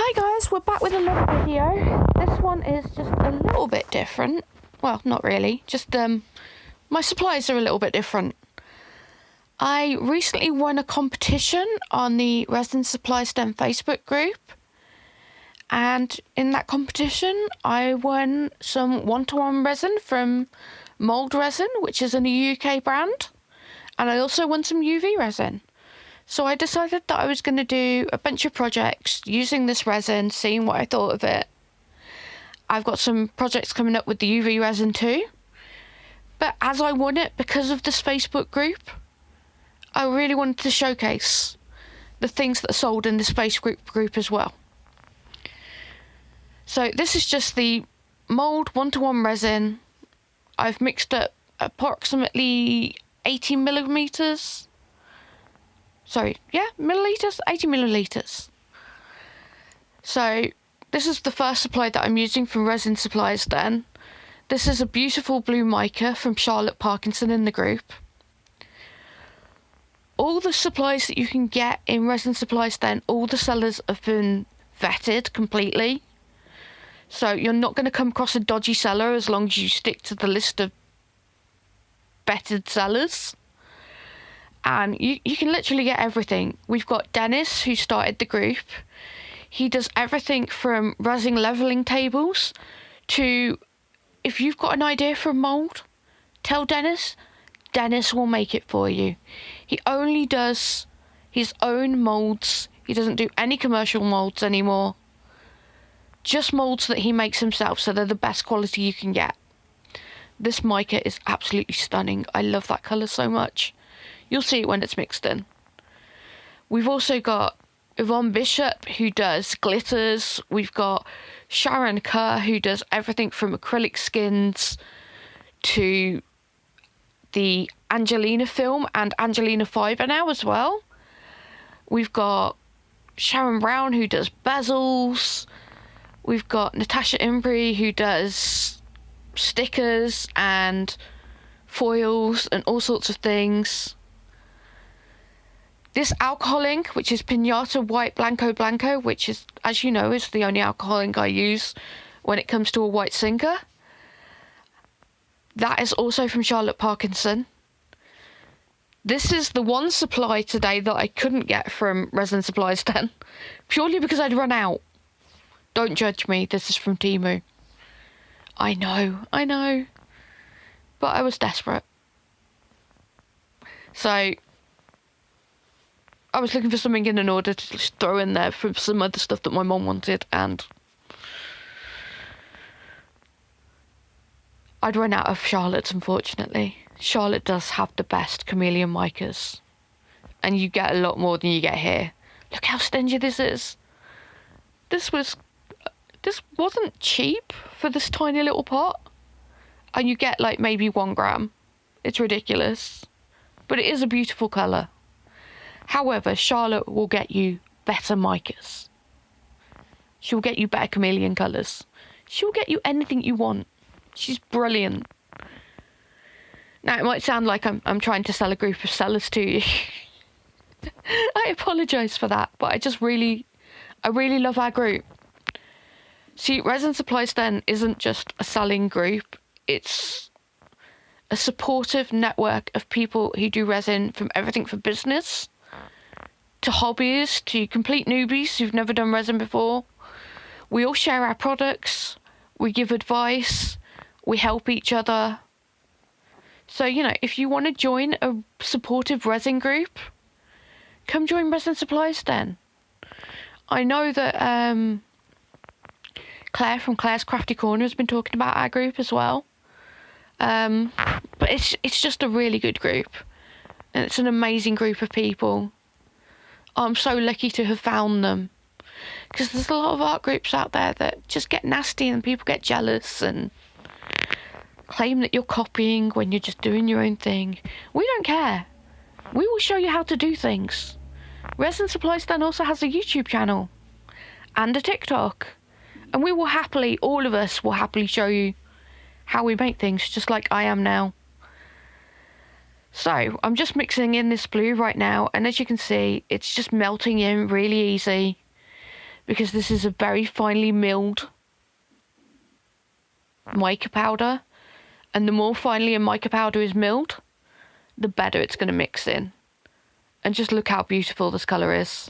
Hi guys, we're back with another video. This one is just a little bit different. Well, not really, just my supplies are a little bit different. I recently won a competition on the Resin Supply STEM Facebook group, and in that competition I won some one-to-one resin from Mouldd Resin, which is a UK brand, and I also won some UV resin. So I decided that I was going to do a bunch of projects using this resin, seeing what I thought of it. I've got some projects coming up with the UV resin too. But as I won it because of this Facebook group, I really wanted to showcase the things that are sold in this Facebook group as well. So this is just the Mouldd one-to-one resin. I've mixed up approximately 80 milliliters. 80 milliliters. So this is the first supply that I'm using from Resin Supplies then. This is a beautiful blue mica from Charlotte Parkinson in the group. All the supplies that you can get in Resin Supplies then, all the sellers have been vetted completely. So you're not going to come across a dodgy seller as long as you stick to the list of vetted sellers. And you can literally get everything. We've got Dennis, who started the group. He does everything from resin leveling tables to, if you've got an idea for a mould, tell Dennis. Dennis will make it for you. He only does his own moulds. He doesn't do any commercial moulds anymore. Just moulds that he makes himself, so they're the best quality you can get. This mica is absolutely stunning. I love that colour so much. You'll see it when it's mixed in. We've also got Yvonne Bishop, who does glitters. We've got Sharon Kerr, who does everything from acrylic skins to the Angelina film and Angelina fibre now as well. We've got Sharon Brown, who does bezels. We've got Natasha Imbri, who does stickers and foils and all sorts of things. This alcohol ink, which is Pinata White Blanco Blanco, which is, as you know, is the only alcohol ink I use when it comes to a white sinker. That is also from Charlotte Parkinson. This is the one supply today that I couldn't get from Resin Supplies then, purely because I'd run out. Don't judge me, this is from Temu. I know. But I was desperate. So I was looking for something in an order to just throw in there for some other stuff that my mum wanted, and I'd run out of Charlotte's, unfortunately. Charlotte does have the best chameleon micas, and you get a lot more than you get here. Look how stingy this is. This wasn't cheap for this tiny little pot, and you get like maybe 1 gram. It's ridiculous, but it is a beautiful colour. However, Charlotte will get you better micas. She'll get you better chameleon colours. She'll get you anything you want. She's brilliant. Now, it might sound like I'm trying to sell a group of sellers to you. I apologise for that, but I really love our group. See, Resin Supplies then isn't just a selling group. It's a supportive network of people who do resin, from everything from business to hobbies to complete newbies who've never done resin before. We all share our products, we give advice, we help each other. So, you know, if you want to join a supportive resin group, come join Resin Supplies then. I know that Claire from Claire's Crafty Corner has been talking about our group as well. But it's just a really good group, and it's an amazing group of people. I'm so lucky to have found them, because there's a lot of art groups out there that just get nasty and people get jealous and claim that you're copying when you're just doing your own thing. We don't care. We will show you how to do things. Resin Supplies then also has a YouTube channel and a TikTok, and we will happily, all of us will happily show you how we make things, just like I am now. So I'm just mixing in this blue right now, and as you can see, it's just melting in really easy. because this is a very finely milled mica powder, and the more finely a mica powder is milled, the better it's going to mix in. And just look how beautiful this colour is.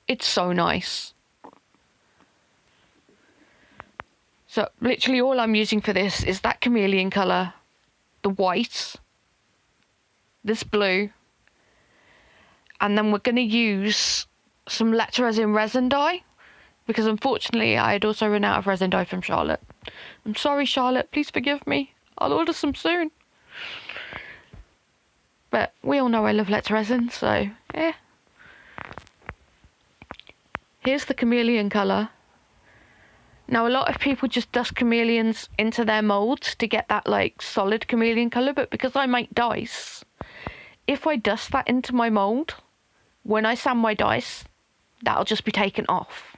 It's so nice. So literally all I'm using for this is that chameleon colour, the white, this blue, and then we're going to use some Mouldd resin dye, because unfortunately I had also run out of resin dye from Charlotte. I'm sorry, Charlotte, please forgive me. I'll order some soon. But we all know I love Mouldd resin, so yeah. Here's the chameleon colour. Now, a lot of people just dust chameleons into their moulds to get that like solid chameleon colour, but because I make dice, if I dust that into my mould, when I sand my dice, that'll just be taken off.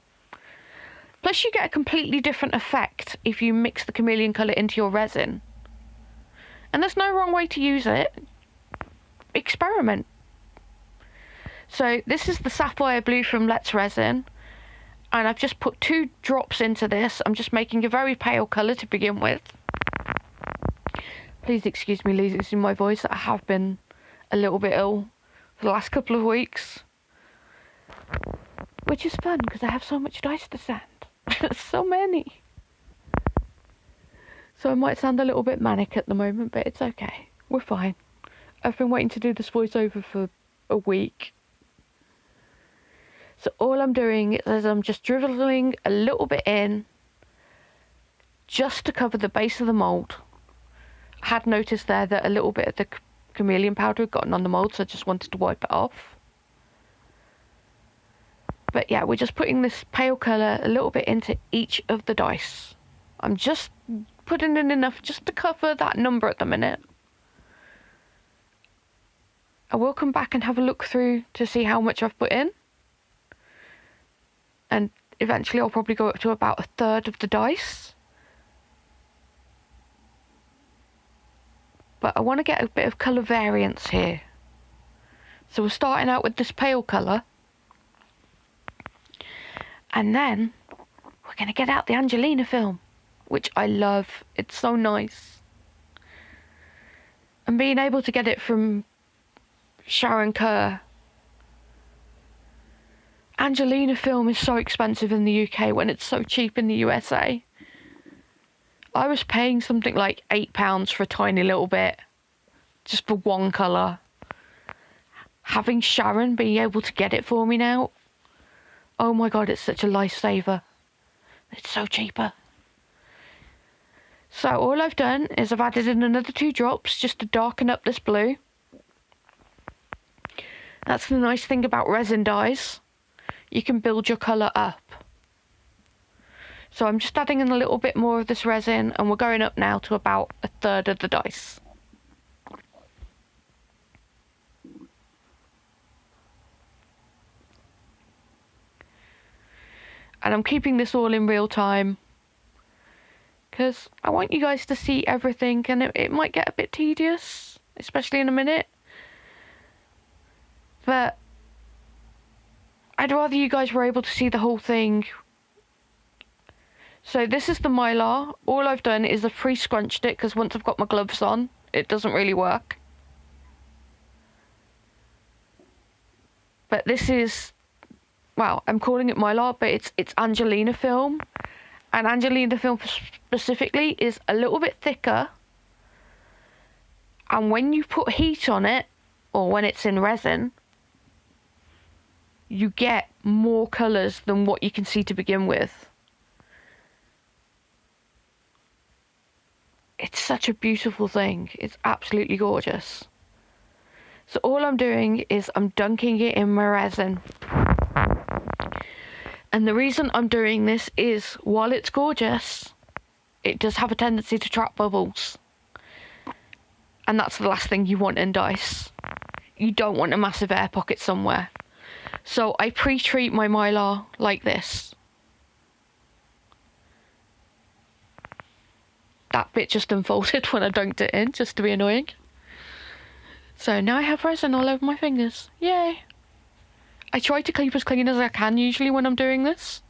Plus you get a completely different effect if you mix the chameleon colour into your resin. And there's no wrong way to use it. Experiment. So this is the sapphire blue from Mouldd Resin, and I've just put 2 drops into this. I'm just making a very pale colour to begin with. Please excuse me losing my voice. I have been a little bit ill for the last couple of weeks, which is fun because I have so much dice to sand. So many. So I might sound a little bit manic at the moment, but it's okay. We're fine. I've been waiting to do this voiceover for a week. So all I'm doing is I'm just drizzling a little bit in, just to cover the base of the mould. I had noticed there that a little bit of the chameleon powder had gotten on the mould, so I just wanted to wipe it off. But yeah, we're just putting this pale colour a little bit into each of the dice. I'm just putting in enough just to cover that number at the minute. I will come back and have a look through to see how much I've put in. And eventually I'll probably go up to about 1/3 of the dice. But I want to get a bit of colour variance here. So we're starting out with this pale colour. And then we're going to get out the Angelina film, which I love. It's so nice. And being able to get it from Sharon Kerr. Angelina film is so expensive in the UK when it's so cheap in the USA. I was paying something like £8 for a tiny little bit, just for one colour. Having Sharon being able to get it for me now, oh my god, it's such a lifesaver. It's so cheaper. So all I've done is I've added in another 2 drops just to darken up this blue. That's the nice thing about resin dyes. You can build your colour up. So I'm just adding in a little bit more of this resin, and we're going up now to about 1/3 of the dice. And I'm keeping this all in real time because I want you guys to see everything, and it might get a bit tedious, especially in a minute. But I'd rather you guys were able to see the whole thing. So this is the mylar. All I've done is I've pre-scrunched it because once I've got my gloves on, it doesn't really work. But this is, well, I'm calling it mylar, but it's Angelina film. And Angelina film specifically is a little bit thicker. And when you put heat on it, or when it's in resin, you get more colours than what you can see to begin with. It's such a beautiful thing. It's absolutely gorgeous. So all I'm doing is I'm dunking it in my resin. And the reason I'm doing this is, while it's gorgeous, it does have a tendency to trap bubbles. And that's the last thing you want in dice. You don't want a massive air pocket somewhere. So I pre-treat my mylar like this. That bit just unfolded when I dunked it in, just to be annoying. So now I have resin all over my fingers. Yay! I try to keep as clean as I can usually when I'm doing this.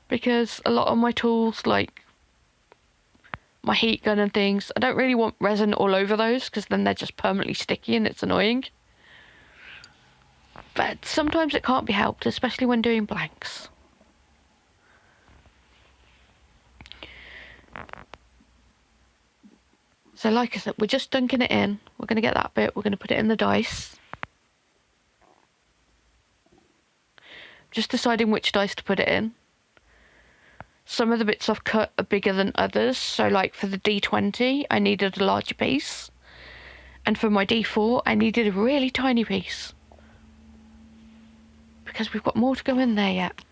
because a lot of my tools, like my heat gun and things, I don't really want resin all over those because then they're just permanently sticky and it's annoying. But sometimes it can't be helped, especially when doing blanks. So like I said, we're just dunking it in. We're going to get that bit, we're going to put it in the dice. Just deciding which dice to put it in. Some of the bits I've cut are bigger than others, so like for the D20 I needed a larger piece, and for my D4 I needed a really tiny piece, because we've got more to go in there yet.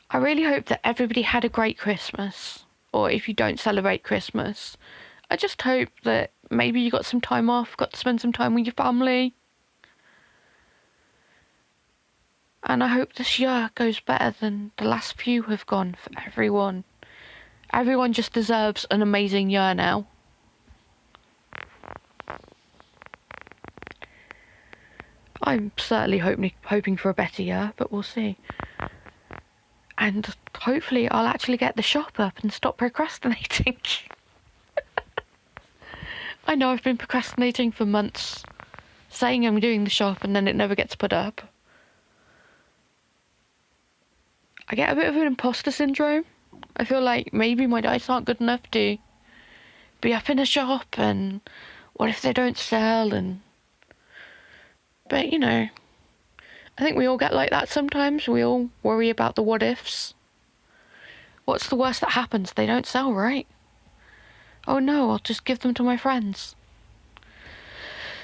I really hope that everybody had a great Christmas, or if you don't celebrate Christmas, I just hope that maybe you got some time off, got to spend some time with your family. And I hope this year goes better than the last few have gone for everyone. Everyone just deserves an amazing year now. I'm certainly hoping for a better year, but we'll see. And hopefully I'll actually get the shop up and stop procrastinating. I know I've been procrastinating for months, saying I'm doing the shop and then it never gets put up. I get a bit of an imposter syndrome. I feel like maybe my dice aren't good enough to be up in a shop, and what if they don't sell, but you know, I think we all get like that sometimes. We all worry about the what ifs. What's the worst that happens? They don't sell, right? Oh no, I'll just give them to my friends.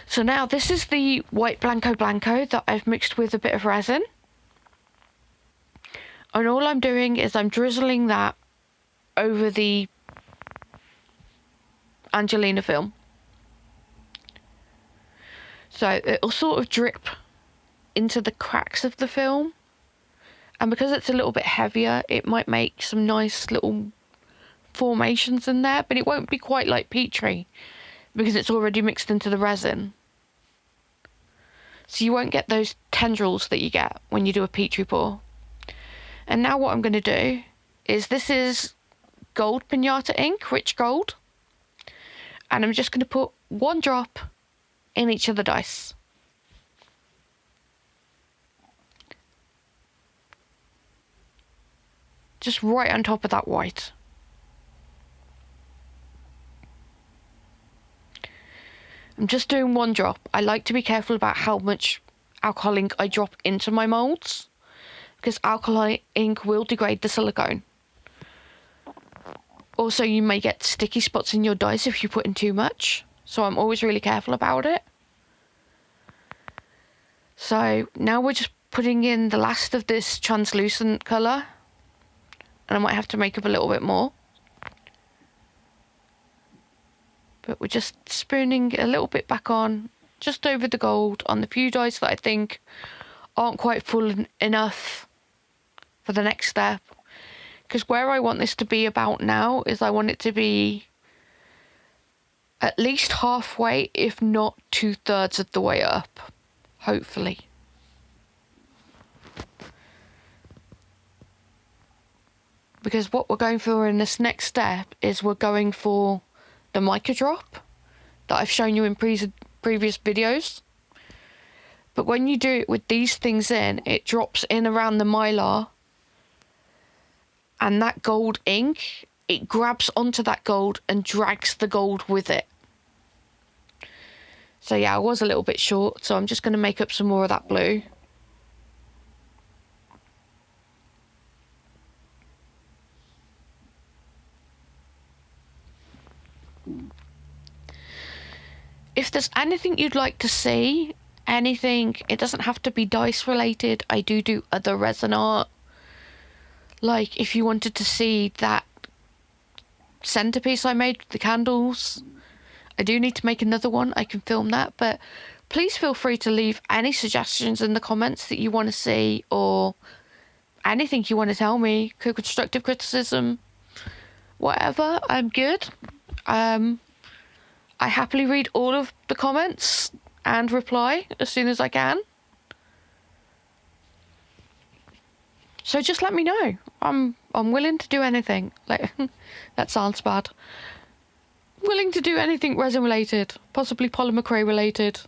So now this is the white Blanco Blanco that I've mixed with a bit of resin. And all I'm doing is I'm drizzling that over the Angelina film. So it'll sort of drip into the cracks of the film. And because it's a little bit heavier, it might make some nice little formations in there, but it won't be quite like Petri because it's already mixed into the resin. So you won't get those tendrils that you get when you do a Petri pour. And now what I'm going to do is, this is gold pinata ink, rich gold. And I'm just going to put one drop in each of the dice. Just right on top of that white. I'm just doing one drop. I like to be careful about how much alcohol ink I drop into my moulds, because alcohol ink will degrade the silicone. Also, you may get sticky spots in your dice if you put in too much, so I'm always really careful about it. So now we're just putting in the last of this translucent colour, and I might have to make up a little bit more. But we're just spooning a little bit back on, just over the gold, on the few dice that I think aren't quite full enough for the next step. Because where I want this to be about now is I want it to be at least halfway, if not 2/3 of the way up, hopefully. Because what we're going for in this next step is we're going for the mica drop that I've shown you in previous videos. But when you do it with these things in, it drops in around the mylar, and that gold ink, it grabs onto that gold and drags the gold with it. So yeah, I was a little bit short, so I'm just going to make up some more of that blue. If there's anything you'd like to see, anything, it doesn't have to be dice related. I do other resin art. Like if you wanted to see that centerpiece I made with the candles, I do need to make another one. I can film that, but please feel free to leave any suggestions in the comments that you want to see, or anything you want to tell me, constructive criticism, whatever. I'm good. I happily read all of the comments and reply as soon as I can. So just let me know. I'm willing to do anything. Like, that sounds bad. Willing to do anything resin related, possibly polymer clay related.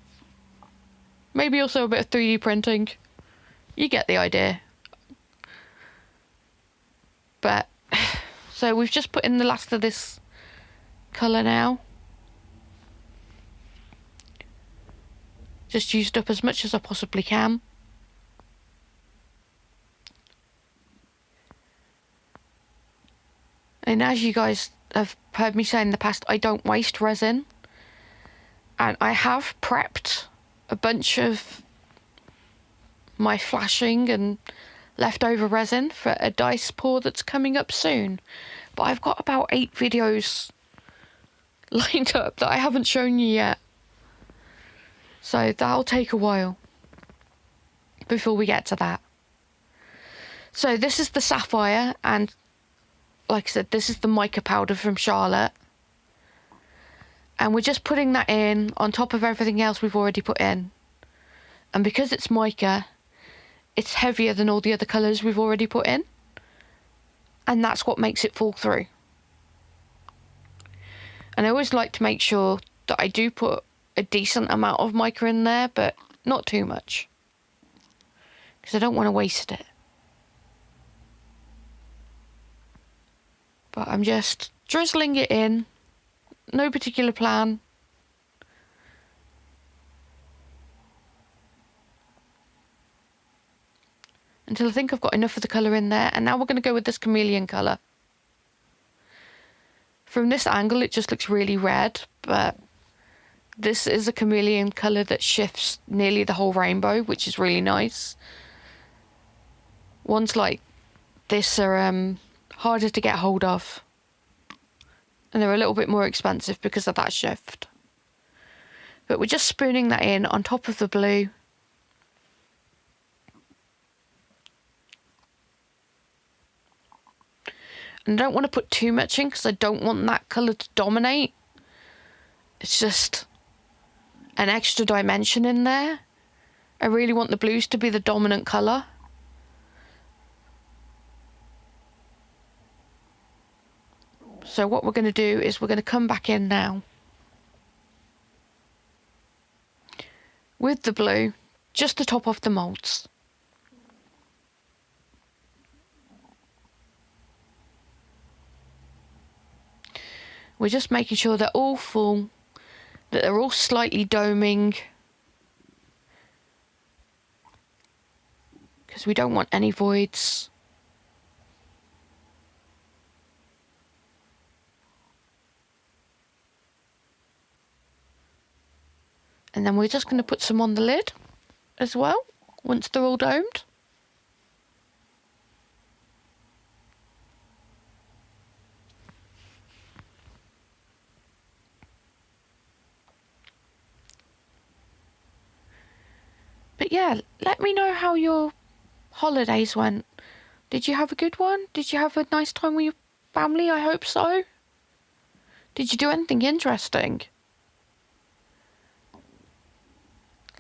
Maybe also a bit of 3D printing. You get the idea. But, so we've just put in the last of this colour now. Just used up as much as I possibly can. And as you guys have heard me say in the past, I don't waste resin. And I have prepped a bunch of my flashing and leftover resin for a dice pour that's coming up soon. But I've got about 8 videos lined up that I haven't shown you yet. So that'll take a while before we get to that. So this is the sapphire, and like I said, this is the mica powder from Charlotte. And we're just putting that in on top of everything else we've already put in. And because it's mica, it's heavier than all the other colours we've already put in. And that's what makes it fall through. And I always like to make sure that I do put a decent amount of mica in there, but not too much. Because I don't want to waste it. But I'm just drizzling it in. No particular plan. Until I think I've got enough of the colour in there. And now we're going to go with this chameleon colour. From this angle it just looks really red, but this is a chameleon colour that shifts nearly the whole rainbow, which is really nice. Ones like this are harder to get hold of. And they're a little bit more expensive because of that shift. But we're just spooning that in on top of the blue. And I don't want to put too much in because I don't want that colour to dominate. It's just an extra dimension in there. I really want the blues to be the dominant colour. So what we're going to do is we're going to come back in now with the blue, just to top off the moulds. We're just making sure they're all full, that they're all slightly doming, because we don't want any voids. And then we're just going to put some on the lid as well, once they're all domed. But yeah, let me know how your holidays went. Did you have a good one? Did you have a nice time with your family? I hope so. Did you do anything interesting?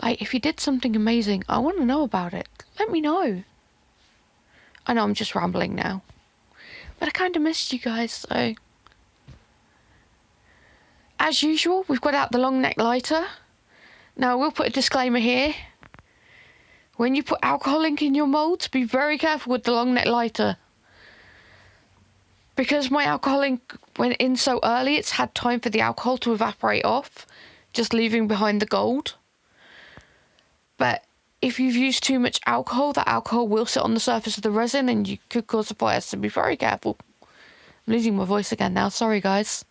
Like, if you did something amazing, I want to know about it. Let me know. I know I'm just rambling now. But I kind of missed you guys, so... As usual, we've got out the long neck lighter. Now, we'll put a disclaimer here. When you put alcohol ink in your moulds, be very careful with the long neck lighter. Because my alcohol ink went in so early, it's had time for the alcohol to evaporate off, just leaving behind the gold. But if you've used too much alcohol, that alcohol will sit on the surface of the resin and you could cause a fire, so be very careful. I'm losing my voice again now, sorry guys.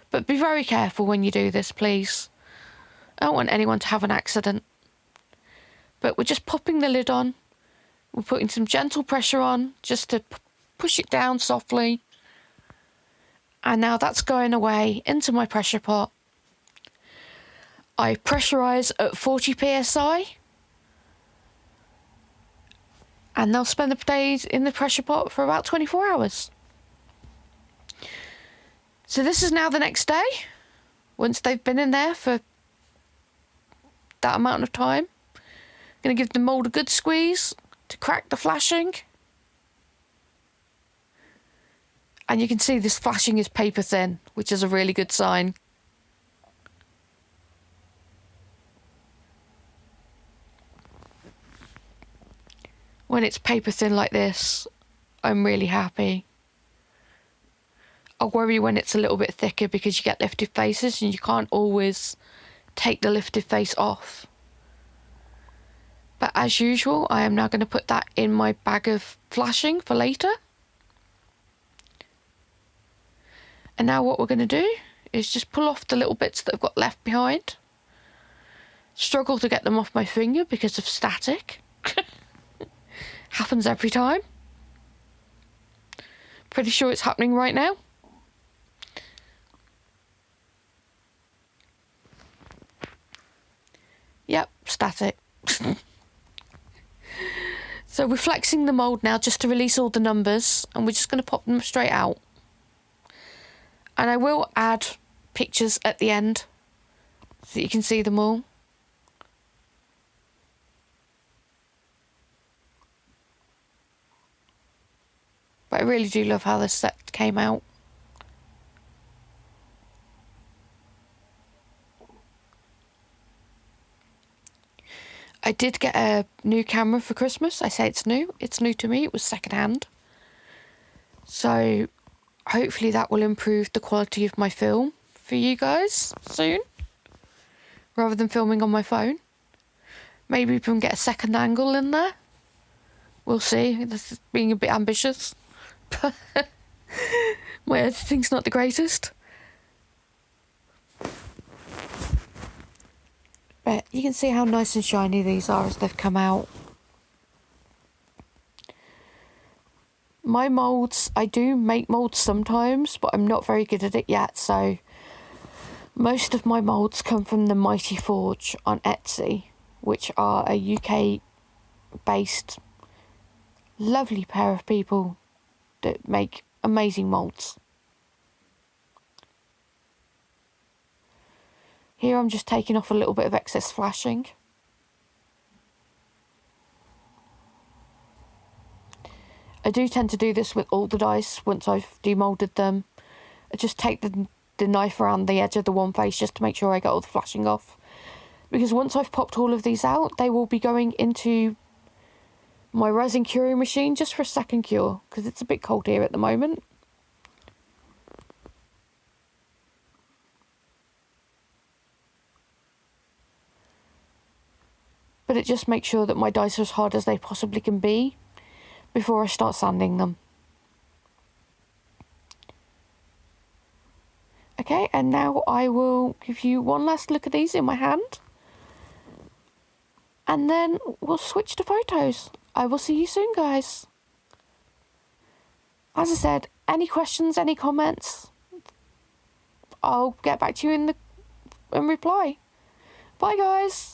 But be very careful when you do this, please. I don't want anyone to have an accident. But we're just popping the lid on. We're putting some gentle pressure on, just to push it down softly. And now that's going away into my pressure pot. I pressurise at 40 psi. And they'll spend the days in the pressure pot for about 24 hours. So this is now the next day. Once they've been in there for that amount of time. Going to give the mould a good squeeze to crack the flashing. And you can see this flashing is paper thin, which is a really good sign. When it's paper thin like this, I'm really happy. I worry when it's a little bit thicker because you get lifted faces and you can't always take the lifted face off. But as usual, I am now going to put that in my bag of flashing for later. And now what we're going to do is just pull off the little bits that I've got left behind. Struggle to get them off my finger because of static. Happens every time. Pretty sure it's happening right now. Yep, static. So we're flexing the mould now just to release all the numbers, and we're just going to pop them straight out. And I will add pictures at the end so that you can see them all. But I really do love how this set came out. I did get a new camera for Christmas. I say it's new. It's new to me. It was secondhand. So hopefully that will improve the quality of my film for you guys soon. Rather than filming on my phone. Maybe we can get a second angle in there. We'll see. This is being a bit ambitious. My editing's not the greatest. But you can see how nice and shiny these are as they've come out. My moulds, I do make moulds sometimes, but I'm not very good at it yet, so most of my moulds come from the Mighty Forge on Etsy, which are a UK-based lovely pair of people that make amazing moulds. Here I'm just taking off a little bit of excess flashing. I do tend to do this with all the dice once I've demoulded them. I just take the knife around the edge of the one face just to make sure I get all the flashing off. Because once I've popped all of these out, they will be going into my resin curing machine just for a second cure, because it's a bit cold here at the moment. But it just makes sure that my dice are as hard as they possibly can be before I start sanding them. Okay, and now I will give you one last look at these in my hand. And then we'll switch to photos. I will see you soon, guys. As I said, any questions, any comments, I'll get back to you in reply. Bye, guys.